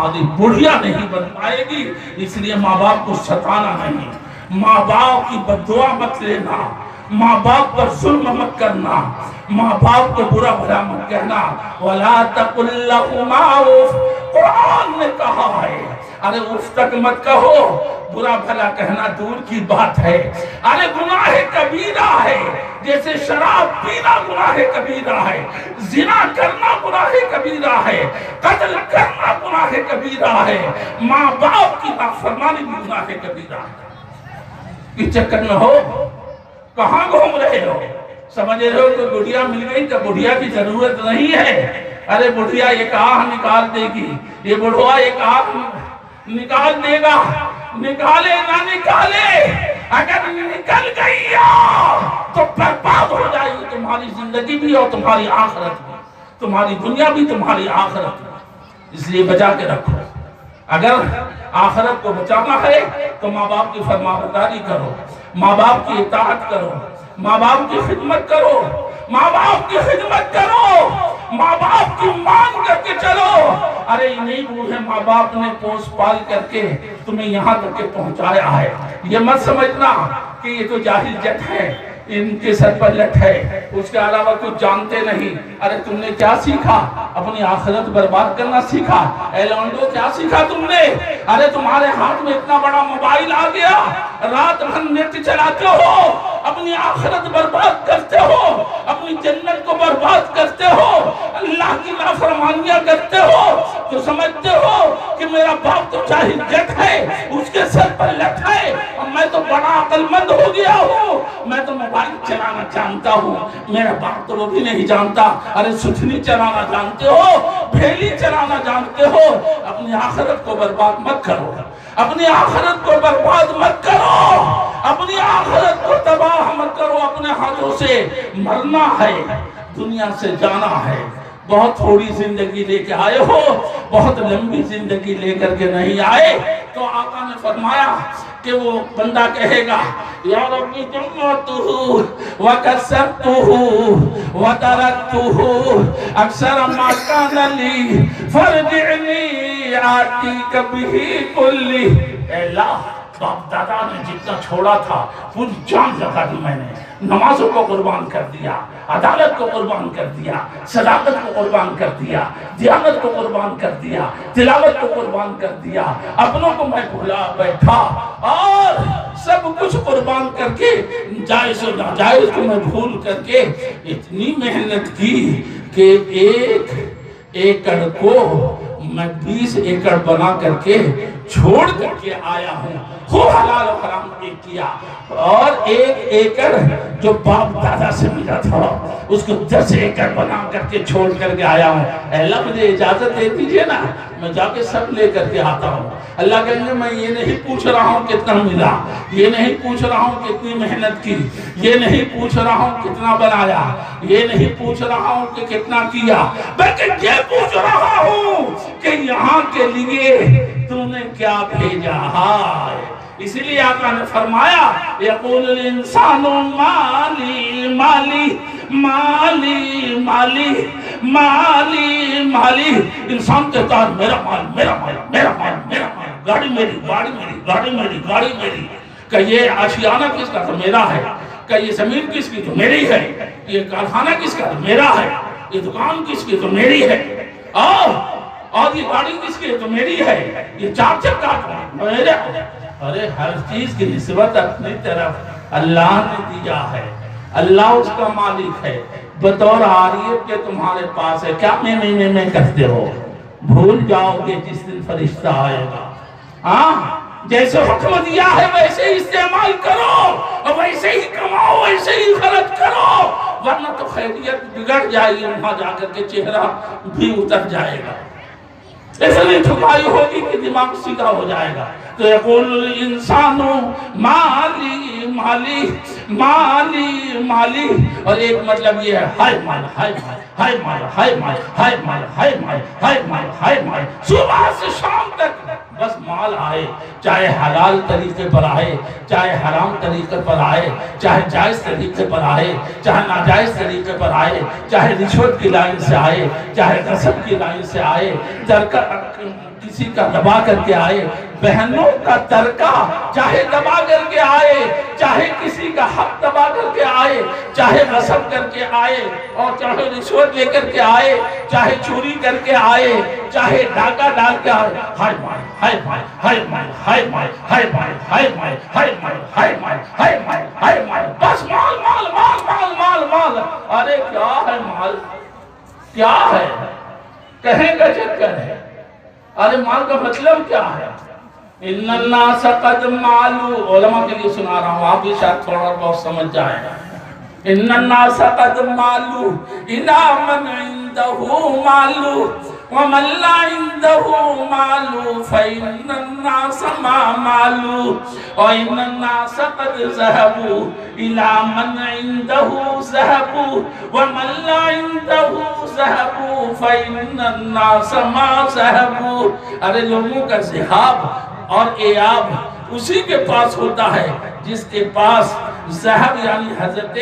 آدھی بڑھیا نہیں بن پائے گی، اس لیے ماں باپ کو ستانا نہیں، ماں باپ کی بددعا مت لینا، ماں باپ پر ظلم مت کرنا، ماں باپ کو برا بھلا مت کہنا۔ وَلَا تَقُلْ لَهُمَا أُفٍّ، قرآن نے کہا ہے ارے اف تک مت کہو، برا بھلا کہنا دور کی بات ہے، ارے گناہ کبیرہ ہے، جیسے شراب پینا گناہ کبیرہ ہے، زنا کرنا گناہ کبیرہ ہے، قتل کرنا گناہ کبیرہ ہے، ماں باپ کی نافرمانی بھی گناہ کبیرہ ہے۔ اس چکر میں ہو کہاں گھوم رہے ہو؟ سمجھ رہے ہو کہ بڑھیا مل گئی تو بڑھیا کی ضرورت نہیں ہے، ارے بڑھیا ایک آہ نکال دے گی، یہ بڑھوا ایک آہ نکال دے گا، نکالے نہ نکالے، اگر نکل گئی تو برباد ہو جائے گی تمہاری زندگی بھی اور تمہاری آخرت بھی، تمہاری دنیا بھی تمہاری آخرت بھی، اس لیے بچا کے رکھو۔ اگر آخرت کو بچانا ہے تو ماں باپ کی فرمانبرداری کرو، ماں باپ کی اطاعت کرو، ماں باپ کی خدمت کرو، ماں باپ کی خدمت کرو، ماں باپ کی مان کر کے چلو۔ ارے انہیں بوڑھے ماں باپ نے پوس پال کر کے تمہیں یہاں تک کے پہنچایا ہے، یہ مت سمجھنا کہ یہ تو جاہل جٹ ہے، ان کے سر پر لٹ ہے، اس کے علاوہ کچھ جانتے نہیں۔ ارے تم نے کیا سیکھا؟ اپنی آخرت برباد کرنا سیکھا۔ اے لونڈو کیا سیکھا تم نے؟ ارے تمہارے ہاتھ میں اتنا بڑا موبائل آ گیا، رات بھر نیٹ چلاتے ہو، اپنی آخرت برباد کرتے ہو، اپنی جنت کو برباد کرتے ہو، اللہ کی نافرمانیاں کرتے ہو، تو سمجھتے ہو کہ میرا باپ تو جاہل جٹ ہے، اس کے سر پر لٹ ہے، اور میں تو بڑا عقل مند ہو گیا ہوں، میں تو موبائل چلانا جانتا ہوں، میرا باپ تو وہ بھی نہیں جانتا۔ ارے سوچنی چلانا جانتے ہو، بھیلی چلانا جانتے ہو، اپنی آخرت کو برباد مت کرو، اپنی آخرت کو برباد مت کرو، اپنی آخرت کو تباہ مت کرو۔ اپنے ہاتھوں سے مرنا ہے، دنیا سے جانا ہے، بہت تھوڑی زندگی لے کے آئے ہو، بہت لمبی زندگی لے کر کے نہیں آئے۔ تو آقا نے فرمایا کہ وہ بندہ کہے گا یا ربی جمعتہ وکسرتہ وترکتہ اکثر ما کان لی فرجعنی آتیک بہ کلہ۔ اے اللہ، باپ دادا نے جتنا چھوڑا تھا پوری جان لگا دی میں نے، نمازوں کو قربان کر دیا، عدالت کو قربان کر دیا، صداقت کو قربان کر دیا، دیانت کو قربان کر دیا، تلاوت کو قربان کر دیا، اپنوں کو میں بھلا بیٹھا اور سب کچھ قربان کر کے جائز و ناجائز کو میں بھول کر کے اتنی محنت کی کہ 1 ایکڑ کو میں 20 ایکڑ بنا کر کے چھوڑ کر کے آیا ہوں، خوب حلال و حرام کیا، اور 1 ایکڑ جو باپ دادا سے ملا تھا اس کو 10 ایکڑ بنا کر کے چھوڑ کر کے آیا ہوں۔ اے اللہ مجھے اجازت دے دیجئے نا، میں جا کے سب لے کر کے آتا ہوں۔ اللہ کہیں گے میں یہ نہیں پوچھ رہا ہوں کتنا ملا، یہ نہیں پوچھ رہا ہوں کتنی محنت کی، یہ نہیں پوچھ رہا ہوں کتنا بنایا، یہ نہیں پوچھ رہا ہوں کہ کتنا کیا، بلکہ یہ پوچھ رہا ہوں کہ یہاں کے لیے تو نے کیا بھیجا ہے۔ اسی لیے آقا نے فرمایا یقول الانسان مالی مالی مالی مالی مالی مالی، انسان کہتا ہے میرا مال میرا مال میرا مال میرا مال، گاڑی میری گاڑی میری گاڑی میری گاڑی میری، کہ یہ آشیانہ کس کا؟ تو میرا ہے، کہ یہ زمین کس کی؟ تو میری ہے، یہ کارخانہ کس کا؟ تو میرا ہے، یہ دکان کس کی؟ تو میری ہے، اور یہ گاڑی کس کی؟ تو میری ہے، یہ 4 چکا میرے۔ ارے ہر چیز کی نسبت اپنی طرف اللہ نے دیا ہے، اللہ اس کا مالک ہے، بطور عاریت کے تمہارے پاس ہے، کیا میں کرتے ہو؟ بھول جاؤ گے جس دن فرشتہ آئے گا۔ ہاں جیسے حکم دیا ہے ویسے ہی استعمال کرو، اور ویسے ہی کماؤ، ویسے ہی خرچ کرو، ورنہ تو خیریت بگڑ جائے گی، وہاں جا کر کے چہرہ بھی اتر جائے گا، ایسے نہیں تھکائی ہوگی کہ دماغ سیدھا ہو جائے گا۔ تو یقول الانسان مالی مالی مالی مالی، اور ایک مطلب یہ ہے ہائے مال ہائے مال ہائے مال ہائے مال ہائے مال ہائے مال ہائے مال ہائے مال، صبح سے شام تک بس مال آئے، چاہے حلال طریقے پر آئے، چاہے حرام طریقے پر آئے، چاہے جائز طریقے پر آئے، چاہے ناجائز طریقے پر آئے، چاہے رشوت کی لائن سے آئے، چاہے غصب کی لائن سے آئے، کسی کا دبا کر کے آئے، بہنوں کا ترکہ چاہے دبا کر کے آئے، چاہے کسی کا حق دبا کر کے آئے، چاہے غصب کر کے آئے، اور چاہے رشوت لے کر کے آئے، چاہے چوری کر کے آئے، چاہے ڈاکہ ڈال کے آئے، ہائے مائے ہائے مائے ہائے مائے ہائے مائے ہائے مائے ہائے مائے ہائے مائے ہائے مائے ہائے مائے ہائے مائے، بس مال مال مال مال مال مال۔ ارے کیا ہے مال؟ کیا ہے؟ کہیں کا چکر ہے؟ ارے مال کا مطلب کیا ہے؟ ان الناس قد مالو، علماء کے لیے سنا رہا ہوں، آپ بھی شاید تھوڑا اور بہت سمجھ جائیں گا۔ ان الناس قد مالو الى من عنده مالو ومن لا عنده مالو فإن الناس ما مالو، وإن الناس قد ذهبوا إلى من عنده ذهبوا ومن لا عنده ذهبوا فإن الناس ما ذهبوا۔ ارے لوگوں کا ذہاب اور ایاب اسی کے پاس ہوتا ہے جس کے پاس ذہب یعنی حضرت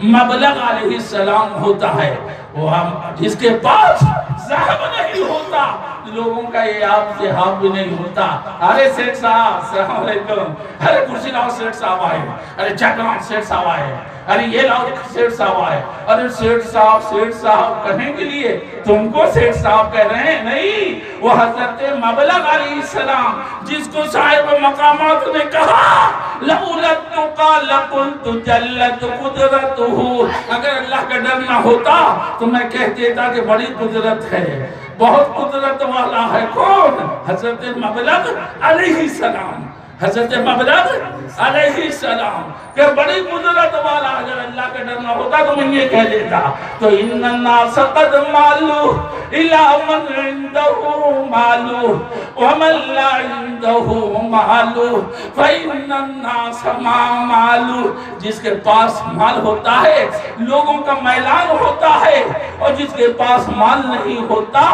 مبلغ علیہ السلام ہوتا ہے، جس کے پاس ذہب نہیں ہوتا لوگوں کا ایاب ذہاب بھی نہیں ہوتا۔ ارے سیٹھ صاحب السلام علیکم، ارے کرسی لاؤ سیٹھ صاحب آئے، ارے چکران سیٹھ صاحب آئے، ارے یہ لاؤ سیٹھ صاحب آئے، ارے سیٹھ صاحب کہنے کے لیے تم کو سیٹھ صاحب کہہ رہے ہیں؟ نہیں، وہ حضرت مبلغ علیہ السلام جس کو صاحب مقامات نے کہا لَأُولَتْ نُقَالَ قُلْتُ جَلَّتْ قُدْرَتُهُ، اگر اللہ کا ڈر نہ ہوتا تو میں کہہ دیتا کہ بڑی قدرت ہے، بہت قدرت والا ہے۔ کون؟ حضرت مبلغ علیہ السلام، حضرت مبلغ علیہ السلام کہ بڑی قدرت والا، اگر اللہ کا ڈر نہ ہوتا تو میں یہ کہہ دیتا۔ تو ان الناس قد مالو الى من عنده مالو ومن لا عنده مالو فإن الناس ما مالو، جس کے پاس مال ہوتا ہے لوگوں کا میلان ہوتا ہے، اور جس کے پاس مال نہیں ہوتا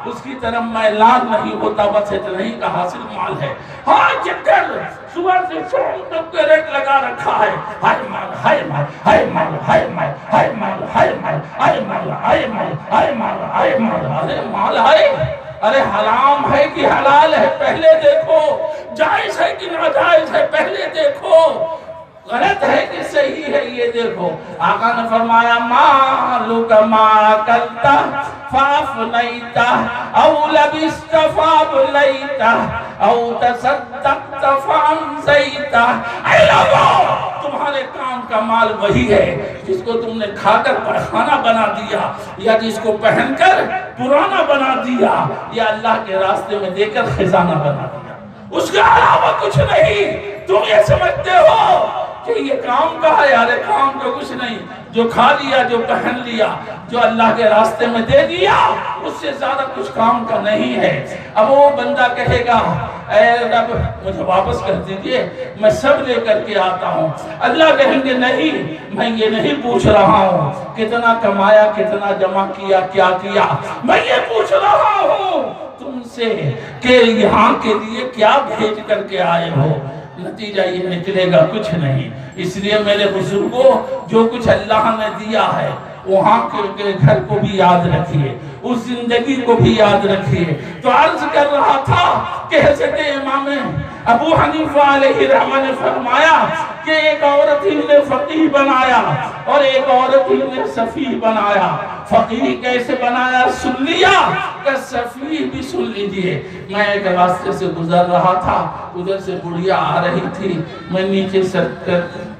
اس کی طرف میلان نہیں ہوتا، بس اتنا ہی کا حاصل مال ہے۔ ہاں چکر صبح سے شام تک کے ریٹ لگا رکھا ہے، ہائے مال ہائے مال ہائے مال ہائے مال ہائے مال ہائے مال ہائے مال ہائے مال ہائے مال ہائے مال، ارے مال ہے، ارے حرام ہے کہ حلال ہے پہلے دیکھو، جائز ہے کہ ناجائز ہے پہلے دیکھو، غلط ہے کہ صحیح ہے یہ دیکھو۔ آقا نے فرمایا مالک ما اکلتا فافنیتا او لبست فابلیتا او تصدقت فامسیتا، اے لوگو تمہارے کام کا مال وہی ہے جس کو تم نے کھا کر پخانہ بنا دیا، یا جس کو پہن کر پرانا بنا دیا، یا اللہ کے راستے میں دے کر خزانہ بنا دیا، اس کے علاوہ کچھ نہیں۔ تم یہ سمجھتے ہو کہ یہ کام کا ہے، یار کام کا کچھ نہیں، جو کھا لیا جو پہن لیا جو اللہ کے راستے میں دے دیا اس سے زیادہ کچھ کام کا نہیں ہے۔ اب وہ بندہ کہے گا اے رب مجھے واپس کر دیجئے، میں سب لے کر کے آتا ہوں۔ اللہ کہیں گے نہیں، میں یہ نہیں پوچھ رہا ہوں کتنا کمایا کتنا جمع کیا کیا کیا، میں یہ پوچھ رہا ہوں تم سے کہ یہاں کے لیے کیا بھیج کر کے آئے ہو۔ نتیجہ یہ نکلے گا کچھ نہیں۔ اس لیے میرے بزرگوں جو کچھ اللہ نے دیا ہے وہاں کے گھر کو بھی یاد رکھیے، اس زندگی کو بھی یاد رکھیے۔ تو عرض کر رہا تھا کہ حضرت امام ابو حنیفہ علیہ رحمہ نے فرمایا کہ ایک عورت ہی نے فقیہ بنایا اور ایک عورت ہی نے صفیہ بنایا۔ فقیہ کیسے بنایا سن لیا کہ صفیہ بھی سن لیجئے۔ میں ایک راستے سے گزر رہا تھا، ادھر سے بڑھیا آ رہی تھی، میں نیچے سر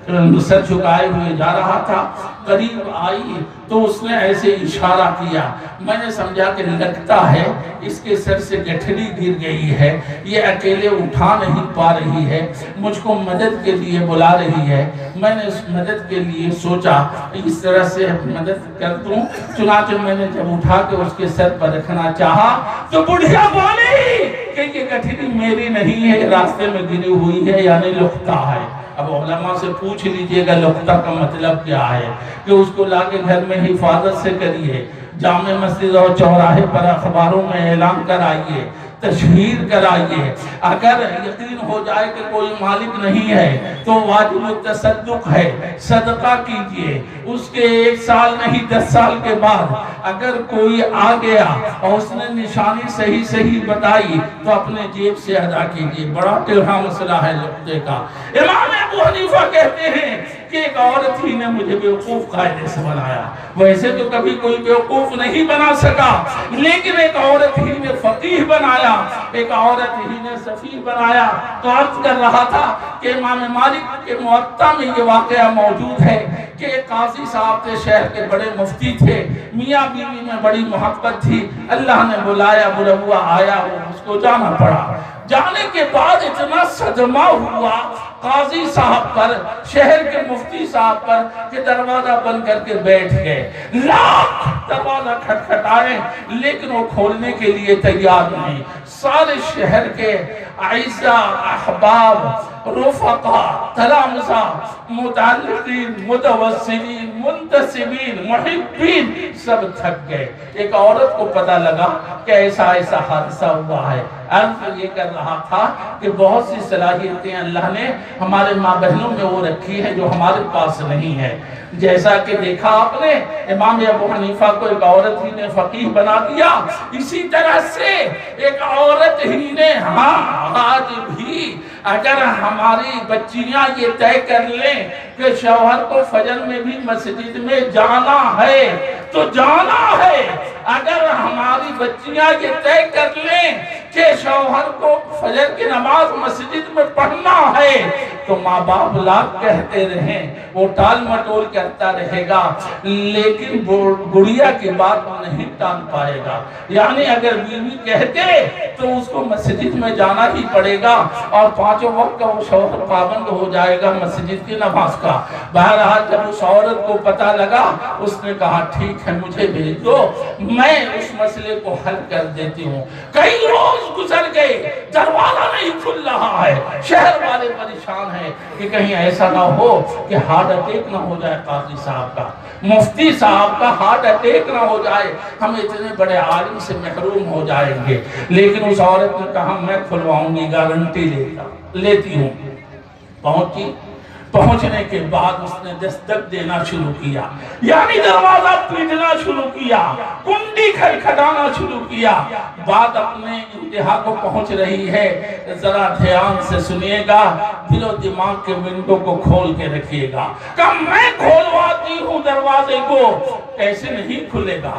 جھکائے ہوئے جا رہا تھا، قریب آئی تو اس نے ایسے اشارہ کیا، میں نے سمجھا کہ لگتا ہے اس کے سر سے گٹھڑی گر گئی ہے، یہ اکیلے اٹھا نہیں پا رہی ہے، مجھ کو مدد کے لیے بلا رہی ہے۔ میں نے اس مدد کے لیے سوچا اس طرح سے مدد کر دوں، چنانچہ میں نے جب اٹھا کے اس کے سر پر رکھنا چاہا تو بڑھیا بولی کہ یہ گٹھڑی میری نہیں ہے، راستے میں گری ہوئی ہے یعنی لقطہ ہے۔ اب علماء سے پوچھ لیجئے گا لقطہ کا مطلب کیا ہے، کہ اس کو لا کے گھر میں حفاظت سے کریے، جامع مسجد اور چوراہے پر اخباروں میں اعلان کر آئیے، تشہیر کرائیے۔ اگر یقین ہو جائے کہ کوئی مالک نہیں ہے تو واجب التصدق ہے، صدقہ کیجئے۔ اس کے 1 سال نہیں 10 سال کے بعد اگر کوئی آ گیا اور اس نے نشانی صحیح بتائی تو اپنے جیب سے ادا کیجئے۔ بڑا ٹیڑھا مسئلہ ہے لقطے کا۔ امام ابو حنیفہ کہتے ہیں کہ ایک عورت ہی نے مجھے بیوقوف قاعدے سے بنایا۔ ویسے تو کبھی کوئی بیوقوف نہیں بنا سکا، لیکن ایک عورت ہی نے فقیہ بنایا، ایک عورت ہی نے سفیہ بنایا۔ تو عرض کر رہا تھا کہ امام مالک کے موطا میں یہ واقعہ موجود ہے کہ ایک قاضی صاحب تھے، شہر کے بڑے مفتی تھے، میاں بیوی میں بڑی محبت تھی۔ اللہ نے بلایا، بلوا آیا، اس کو جانا پڑا۔ جانے کے بعد اتنا صدمہ ہوا قاضی صاحب پر، شہر کے مفتی صاحب پر، کہ دروازہ بند کر کے بیٹھ گئے۔ لاکھ دروازہ کھٹکھٹائے لیکن وہ کھولنے کے لیے تیار نہیں۔ سارے شہر کے اعزاء، احباب، رفقا، تلامذہ، متعلقین، متوسلین، منتسبین، محبین سب تھک گئے۔ ایک عورت کو پتہ لگا کہ ایسا حادثہ ہوا ہے۔ عرض یہ کر رہا تھا کہ بہت سی صلاحیتیں اللہ نے ہمارے ماں بہنوں میں وہ رکھی ہے جو ہمارے پاس نہیں ہے۔ جیسا کہ دیکھا آپ نے امام ابو حنیفہ کو ایک عورت ہی نے فقیہ بنا دیا، اسی طرح سے ایک عورت ہی نے آج بھی اگر ہماری بچیاں یہ طے کر لیں کہ شوہر کو فجر میں بھی مسجد میں جانا ہے تو جانا ہے، اگر ہماری بچیاں یہ طے کر لیں کہ شوہر کو فجر کی نماز مسجد میں پڑھنا ہے تو ماں باپ لاکھ کہتے رہیں وہ ٹال مٹول کرتا رہے گا، لیکن گڑیا کی بات نہیں ٹال پائے گا۔ یعنی اگر بیوی کہتے تو اس کو مسجد میں جانا ہی پڑے گا اور 5 وقت کا وہ شوہر پابند ہو جائے گا مسجد کی نماز کا۔ بہرحال جب اس عورت کو پتہ لگا اس نے کہا ٹھیک ہے مجھے بھیج دو، میں اس مسئلے کو حل کر دیتی ہوں۔ کئی روز گزر گئے، دروازہ نہیں کھل رہا ہے، شہر والے پریشان ہیں کہ کہیں ایسا نہ ہو کہ ہارٹ اٹیک نہ ہو جائے قاضی صاحب کا، مفتی صاحب کا ہارٹ اٹیک نہ ہو جائے، ہم اتنے بڑے عالم سے محروم ہو جائیں گے۔ لیکن اس عورت نے کہا میں کھلواؤں گی، گارنٹی لیتی ہوں۔ پہنچنے کے بعد اس نے دستک دینا شروع کیا، یعنی دروازہ پیٹنا شروع کیا، کنڈی کھٹکھٹانا شروع کیا۔ بات اپنے انتہا کو پہنچ رہی ہے، ذرا دھیان سے سنیے گا، دل و دماغ کے ونڈو کو کھول کے رکھیے گا۔ کہ میں کھولواتی ہوں دروازے کو، ایسے نہیں کھلے گا۔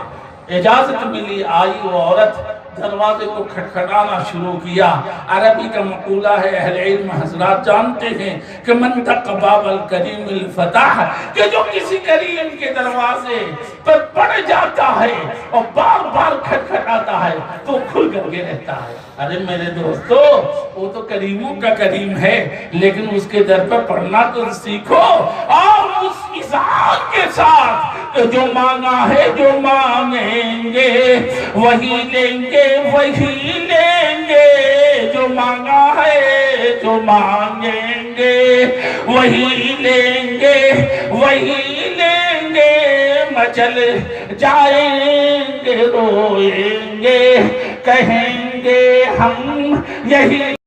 اجازت ملی، آئی وہ عورت، دروازے کو کھٹکھٹانا شروع کیا۔ عربی کا مقولہ ہے، اہل علم حضرات جانتے ہیں کہ من دق باب الکریم الفتح، کہ جو کسی کریم کے دروازے پر پڑ جاتا ہے اور بار بار کھٹکھٹاتا ہے تو کھل کر کے رہتا ہے۔ ارے میرے دوستو، وہ تو کریموں کا کریم ہے، لیکن اس کے در پر پڑھنا تو سیکھو اور اس اذعان کے ساتھ جو مانگا ہے، جو مانگیں گے وہی لیں گے، وہی لیں گے، جو مانگا ہے جو مانگیں گے وہی لیں گے، وہی لیں گے، مچل جائیں گے، روئیں گے، کہیں گے ہم یہی